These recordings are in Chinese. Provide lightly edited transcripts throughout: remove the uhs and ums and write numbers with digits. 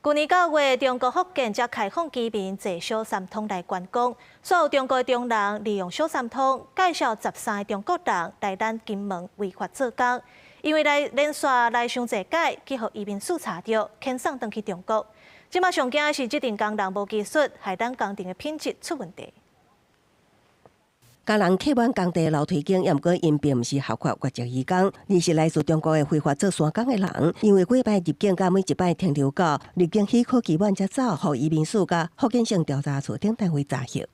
去年9月，中国福建才开放居民坐小三通来观光，所有中国中人利用小三通介绍13个中国人来咱金门违法做工，因为连续来伤侪届，去互移民署查到，遣送回去中国。即马上惊的是，这阵工人无技术，害咱工程的品质出问题。工人客满工地楼梯间，不过因并不是合法外籍移工，而是来自中国的非法做山工的人。因为几摆入境甲每一摆停留到入境许可期满才走，互移民署甲福建省调查处等单位查获。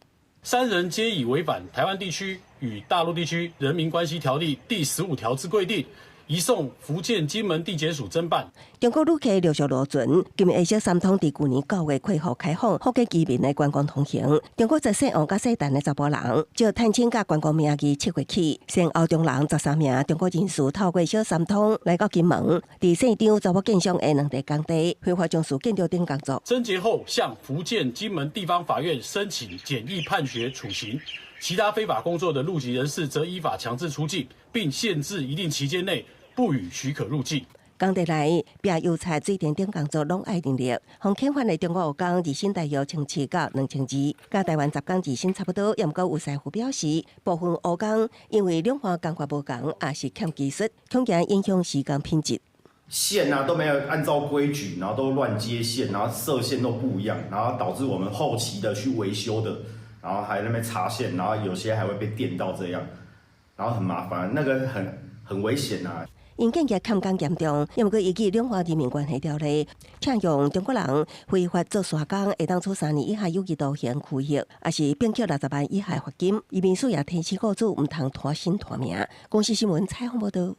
3人皆已违反台湾地区与大陆地区人民关系条例第15条之规定。移送福建金门地检署侦办。中国旅客陆续落船，今日小三通伫去年9月恢复开放，福建居民的观光通行。中国在姓王甲姓陈的查甫人，就探亲甲观光名义7月起，先欧中人13名中国人士透过小三通来到金门，伫现场查某建商的2地工地，非法从事建筑等工作。侦结后，向福建金门地方法院申请简易判决处刑。其他非法工作的入籍人士则依法强制出境，并限制一定期间内不予许可入境。工地内并油菜、水电等工作拢爱人力，互遣返的中国有工日薪大约1700到2000，甲台湾10工日薪差不多。也毋过有师傅表示，部分黑工因为两方工法无同，也是欠技术，恐惊影响施工品质。线啊都没有按照规矩，然后都乱接线，然后射线都不一样，然后导致我们后期的去维修的，然后还在那边插线，然后有些还会被电到这样，然后很麻烦，那个很危险啊。因建业欠工严重，也毋过依据两岸人民关系条例，请用中国人非法做沙工，会当处3年以下有期徒刑、拘役，也是并扣60万以下罚金。移民署也提醒雇主毋通拖薪拖命。公司新闻采访报道。